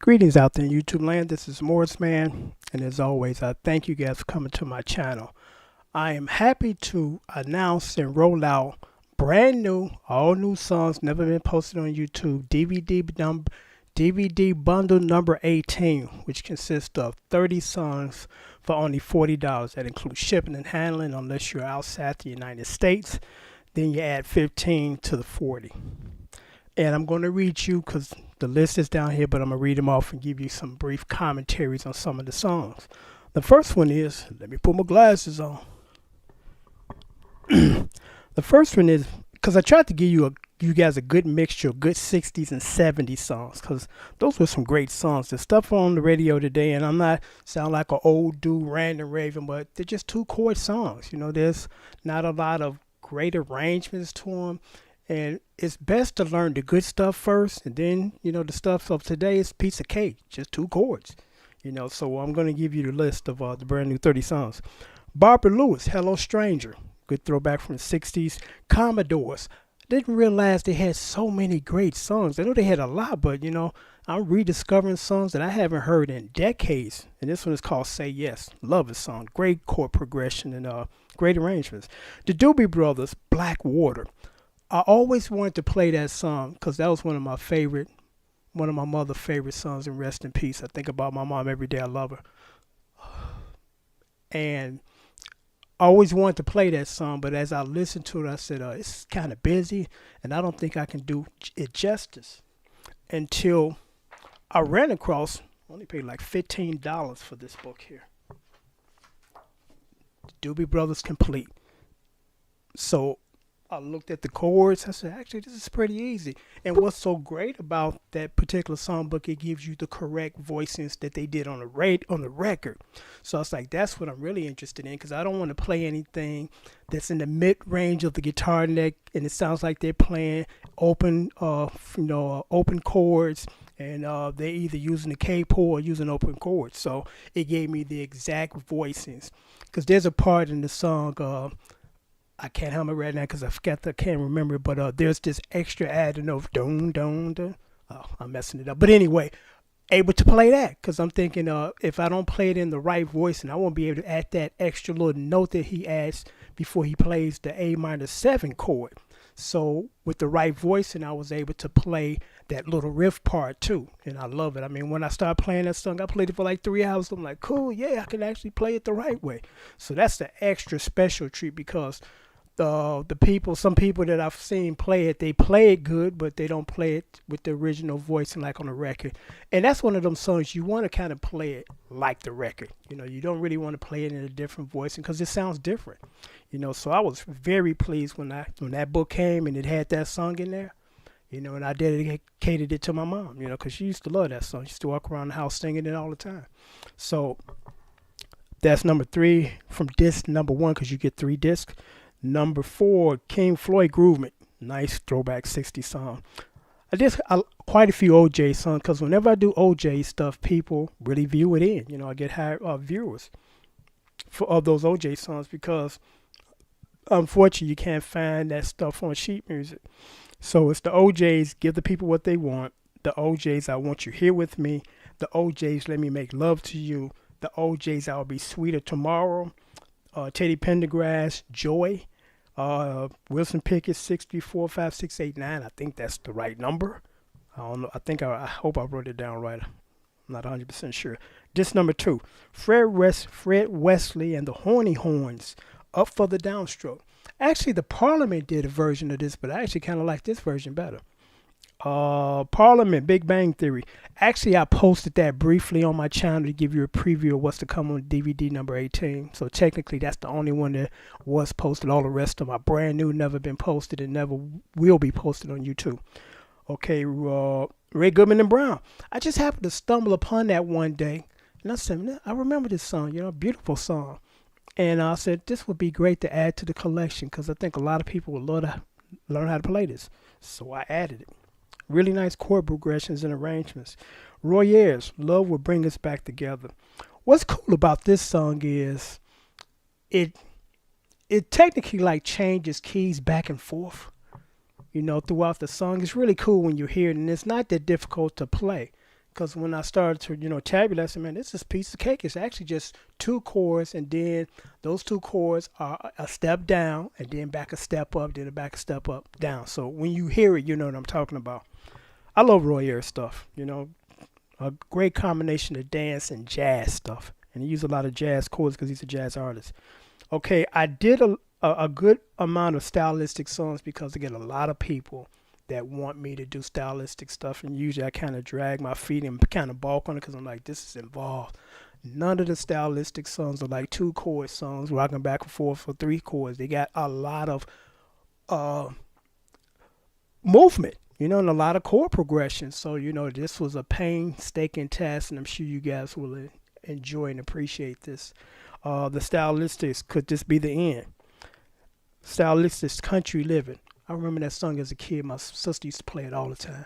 Greetings out there in YouTube land. This is Morris Man, and as always, I thank you guys for coming to my channel. I am happy to announce and roll out brand new, all new songs never been posted on YouTube. DVD bundle number 18, which consists of 30 songs for only $40. That includes shipping and handling unless you're outside the United States. Then you add 15 to the 40. And I'm going to read you because the list is down here, but I'm going to read them off and give you some brief commentaries on some of the songs. The first one is, let me put my glasses on. The first one is, because I tried to give you guys a good mixture of good 60s and 70s songs, because those were some great songs. There's stuff on the radio today, and I'm not sound like an old dude random raving, but they're just two chord songs. You know, there's not a lot of great arrangements to them. And it's best to learn the good stuff first, and then, you know, the stuff of today is piece of cake, just two chords. You know, so I'm going to give you the list of the brand new 30 songs. Barbara Lewis, Hello Stranger, good throwback from the 60s. Commodores, didn't realize they had so many great songs. I know they had a lot, but, you know, I'm rediscovering songs that I haven't heard in decades. And this one is called Say Yes. Love this song. Great chord progression and great arrangements. The Doobie Brothers, Blackwater. I always wanted to play that song because that was one of my mother's favorite songs, and rest in peace. I think about my mom every day. I love her. And I always wanted to play that song, but as I listened to it, I said, it's kind of busy, and I don't think I can do it justice. Until I ran across, I only paid like $15 for this book here. Doobie Brothers Complete. So I looked at the chords. I said, actually, this is pretty easy. And what's so great about that particular songbook, it gives you the correct voicings that they did on the record. So I was like, that's what I'm really interested in, because I don't want to play anything that's in the mid range of the guitar neck, and it sounds like they're playing open chords, and they're either using the K pull or using open chords. So it gave me the exact voicings, because there's a part in the song. I can't help it right now because I can't remember it, but there's this extra adding of dun dun dun. Oh, I'm messing it up. But anyway, able to play that because I'm thinking if I don't play it in the right voice, and I won't be able to add that extra little note that he adds before he plays the A minor 7 chord. So with the right voice, and I was able to play that little riff part too, and I love it. I mean, when I started playing that song, I played it for like 3 hours. I'm like, cool, yeah, I can actually play it the right way. So that's the extra special treat, because some people that I've seen play it, they play it good, but they don't play it with the original voice and like on the record. And that's one of them songs you want to kind of play it like the record. You know, you don't really want to play it in a different voice because it sounds different. You know, so I was very pleased when that book came and it had that song in there. You know, and I dedicated it to my mom. You know, because she used to love that song. She used to walk around the house singing it all the time. So that's number 3 from disc number 1, because you get 3 discs. Number 4, King Floyd Groovement. Nice throwback 60s song. I did quite a few OJ songs, because whenever I do OJ stuff, people really view it in. You know, I get high viewers of those OJ songs, because unfortunately you can't find that stuff on sheet music. So it's the OJs, give the people what they want. The OJs, I want you here with me. The OJs, let me make love to you. The OJs, I'll be sweeter tomorrow. Teddy Pendergrass, Joy. Wilson Pickett, 6345689. I think that's the right number. I don't know. I hope I wrote it down right. I'm not 100% sure. This number 2, Fred Wesley and the Horney Horns, Up for the Downstroke. Actually, the Parliament did a version of this, but I actually kind of like this version better. Parliament, Big Bang Theory. Actually, I posted that briefly on my channel to give you a preview of what's to come on DVD number 18. So technically, that's the only one that was posted. All the rest of them are brand new, never been posted, and never will be posted on YouTube. Okay, Ray Goodman Brown. I just happened to stumble upon that one day, and I said, I remember this song. You know, beautiful song. And I said, this would be great to add to the collection, because I think a lot of people would love to learn how to play this. So I added it. Really nice chord progressions and arrangements. Roy Ayers, Love Will Bring Us Back Together. What's cool about this song is it technically like changes keys back and forth, you know, throughout the song. It's really cool when you hear it, and it's not that difficult to play. Because when I started to, tabulate, I said, man, this is a piece of cake. It's actually just two chords, and then those two chords are a step down, and then back a step up, then a back a step up, down. So when you hear it, you know what I'm talking about. I love Roy Ayers stuff, a great combination of dance and jazz stuff. And he used a lot of jazz chords because he's a jazz artist. Okay, I did a good amount of stylistic songs because I get a lot of people that want me to do stylistic stuff, and usually I kind of drag my feet and kind of balk on it because I'm like, this is involved. None of the stylistic songs are like two chord songs rocking back and forth for three chords. They got a lot of movement, and a lot of chord progression. So this was a painstaking task, and I'm sure you guys will enjoy and appreciate this. The Stylistics, Could This Be the End? Stylistics, Country Living. I remember that song as a kid. My sister used to play it all the time.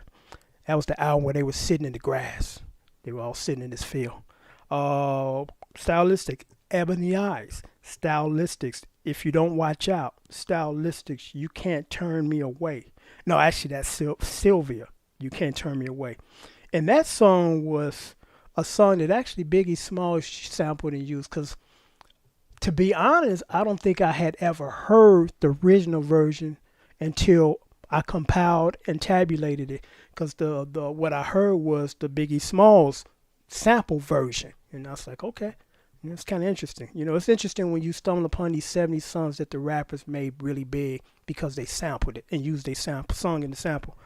That was the album where they were sitting in the grass. They were all sitting in this field. Stylistic, Ebony Eyes. Stylistics, If You Don't Watch Out. Stylistics, You Can't Turn Me Away. No, actually, that's Sylvia. You Can't Turn Me Away. And that song was a song that actually Biggie Smalls sampled and used, because to be honest, I don't think I had ever heard the original version until I compiled and tabulated it, because the what I heard was the Biggie Smalls sample version, and I was like, okay, it's kind of interesting. It's interesting when you stumble upon these 70 songs that the rappers made really big because they sampled it and used their song in the sample.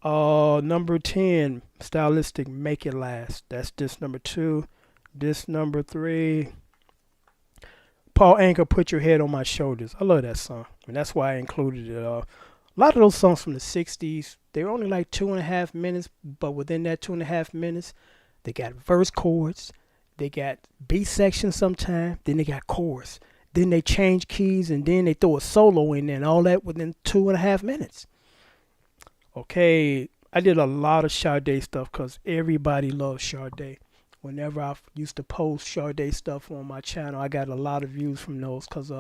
Number 10, Stylistic, Make It Last. That's this number 2. This number 3. Paul Anka, Put Your Head on My Shoulders. I love that song, and that's why I included it. A lot of those songs from the 60s, they were only like 2.5 minutes, but within that 2.5 minutes, they got verse chords, they got beat section sometime, then they got chorus. Then they change keys, and then they throw a solo in there, and all that within 2.5 minutes. Okay, I did a lot of Sade stuff because everybody loves Sade. Whenever I used to post Sade stuff on my channel, I got a lot of views from those, because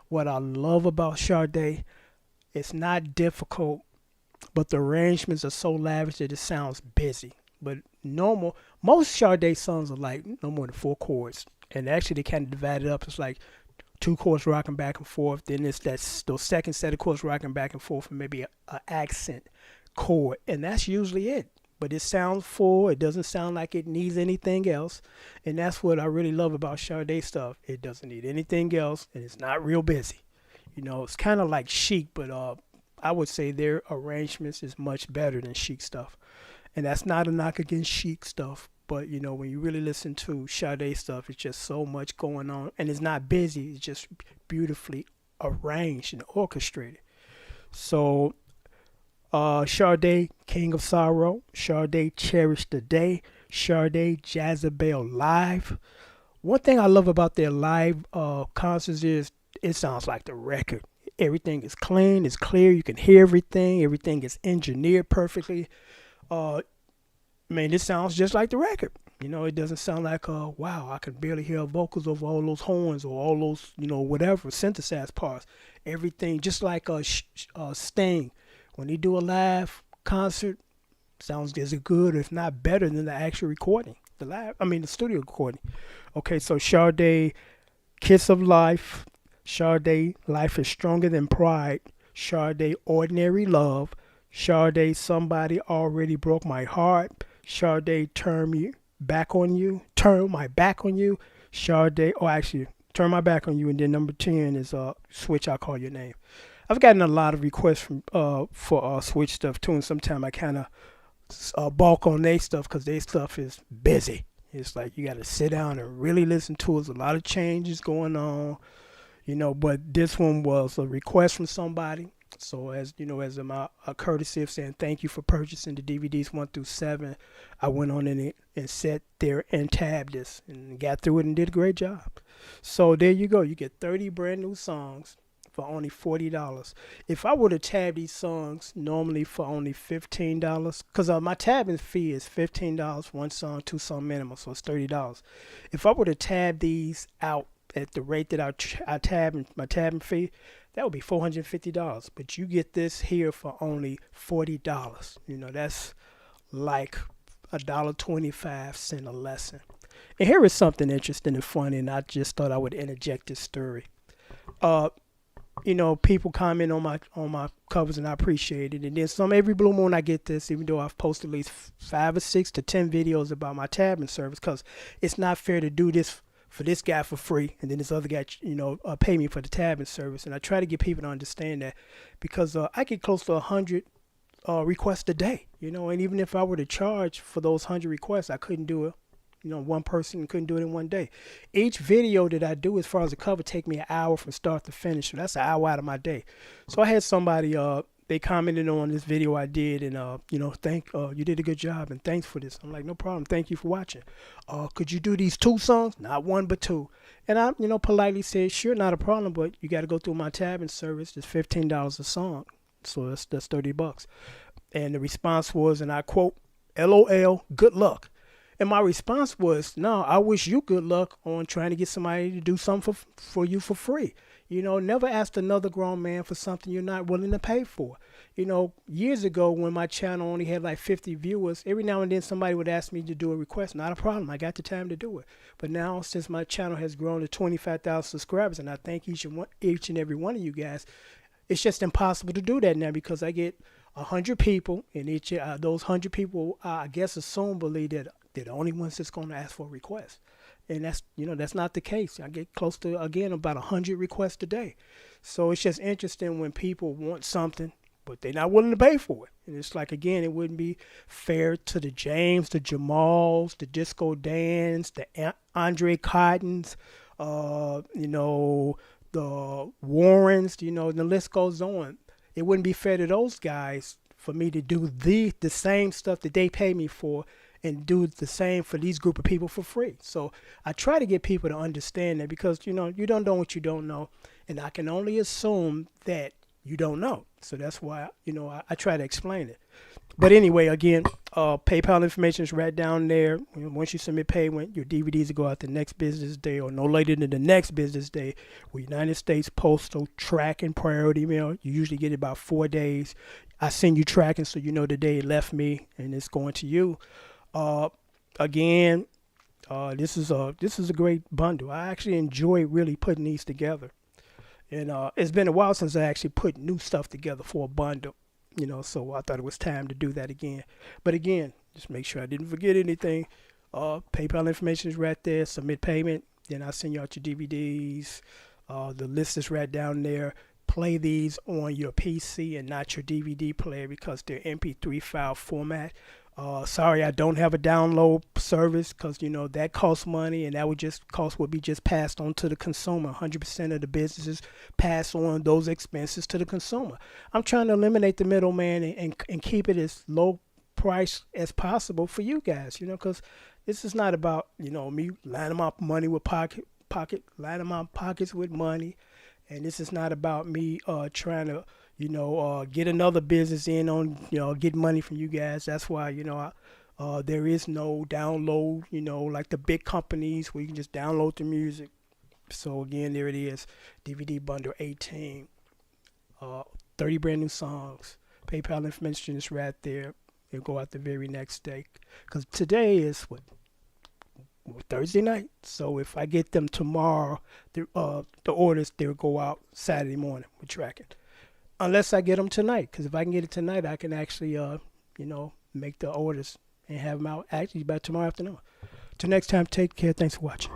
what I love about Sade, it's not difficult, but the arrangements are so lavish that it sounds busy. But most Sade songs are like no more than 4 chords, and actually they kind of divide it up. It's like 2 chords rocking back and forth, then it's those second set of chords rocking back and forth, and maybe a accent chord, and that's usually it. But it sounds full. It doesn't sound like it needs anything else. And that's what I really love about Sade stuff. It doesn't need anything else, and it's not real busy. It's kind of like Chic, but I would say their arrangements is much better than Chic stuff. And that's not a knock against Chic stuff. But, when you really listen to Sade stuff, it's just so much going on. And it's not busy. It's just beautifully arranged and orchestrated. So Sade, King of Sorrow. Sade, Cherish the Day. Sade, Jezebel Live. One thing I love about their live concerts is it sounds like the record. Everything is clean, it's clear, you can hear everything. Everything is engineered perfectly. It sounds just like the record. It doesn't sound like, wow, I can barely hear vocals over all those horns or all those, whatever, synthesized parts. Everything, just like Sting. When they do a live concert, sounds as good, if not better, than the actual recording. The studio recording. Okay, so Sade, Kiss of Life. Sade, Life is Stronger Than Pride. Sade, Ordinary Love. Sade, Somebody Already Broke My Heart. Sade, Turn My Back on You. Sade, Turn My Back on You. And then number 10 is Switch, I'll Call Your Name. I've gotten a lot of requests from for Switch stuff too, and sometimes I kind of balk on their stuff because their stuff is busy. It's like you got to sit down and really listen to it. There's a lot of changes going on, but this one was a request from somebody. So as a courtesy of saying thank you for purchasing the DVDs 1 through 7, I went on in it and sat there and tabbed this and got through it and did a great job. So there you go. You get 30 brand new songs for only $40. If I were to tab these songs normally for only $15, because my tabbing fee is $15, 1 song, 2 song minimum, so it's $30. If I were to tab these out at the rate that I tab my tabbing fee, that would be $450. But you get this here for only $40. That's like $1.25 a lesson. And here is something interesting and funny, and I just thought I would interject this story. People comment on my covers, and I appreciate it. And then every blue moon I get this, even though I've posted at least 5 or 6 to 10 videos about my tabbing service, because it's not fair to do this for this guy for free, and then this other guy, pay me for the tabbing service. And I try to get people to understand that, because I get close to 100 requests a day, and even if I were to charge for those 100 requests, I couldn't do it. One person couldn't do it in one day. Each video that I do, as far as the cover, take me an hour from start to finish. So that's an hour out of my day. So I had somebody, they commented on this video I did, and you did a good job, and thanks for this. I'm like, no problem. Thank you for watching. Could you do these 2 songs? Not 1, but 2. And I, politely said, sure, not a problem, but you got to go through my tabbing service. It's $15 a song, so that's $30. And the response was, and I quote, "LOL, good luck." And my response was, no, I wish you good luck on trying to get somebody to do something for you for free. Never ask another grown man for something you're not willing to pay for. Years ago when my channel only had like 50 viewers, every now and then somebody would ask me to do a request. Not a problem. I got the time to do it. But now, since my channel has grown to 25,000 subscribers, and I thank each and every one of you guys, it's just impossible to do that now, because I get 100 people, and those 100 people, I guess, believe that they're the only ones that's going to ask for a request. And that's not the case. I get close to, again, about 100 requests a day. So it's just interesting when people want something, but they're not willing to pay for it. And it's like, again, it wouldn't be fair to the James, the Jamals, the Disco Dans, the Andre Cottons, the Warrens, the list goes on. It wouldn't be fair to those guys for me to do the same stuff that they pay me for, and do the same for these group of people for free. So I try to get people to understand that, because, you don't know what you don't know. And I can only assume that you don't know. So that's why, I try to explain it. But anyway, again, PayPal information is right down there. Once you submit payment, your DVDs will go out the next business day, or no later than the next business day, with United States Postal tracking priority mail. You usually get it about 4 days. I send you tracking so you know the day it left me, and it's going to you. Again, this is a great bundle. I actually enjoy really putting these together, and it's been a while since I actually put new stuff together for a bundle, so I thought it was time to do that again. But again, just make sure I didn't forget anything. PayPal information is right there. Submit payment, then I'll send you out your DVDs. The list is right down there. Play these on your PC and not your DVD player, because they're MP3 file format. Sorry, I don't have a download service, because that costs money, and that would be just passed on to the consumer. 100% of the businesses pass on those expenses to the consumer. I'm trying to eliminate the middleman and keep it as low price as possible for you guys, because this is not about me lining my money with lining my pockets with money, and this is not about me trying to get another business in on, get money from you guys. That's why, there is no download, like the big companies where you can just download the music. So again, there it is. DVD bundle 18, 30 brand new songs. PayPal information is right there. It'll go out the very next day. Because today is Thursday night. So if I get them tomorrow, the orders, they'll go out Saturday morning with tracking. Unless I get them tonight, because if I can get it tonight, I can actually, make the orders and have them out actually by tomorrow afternoon. Till next time, take care. Thanks for watching.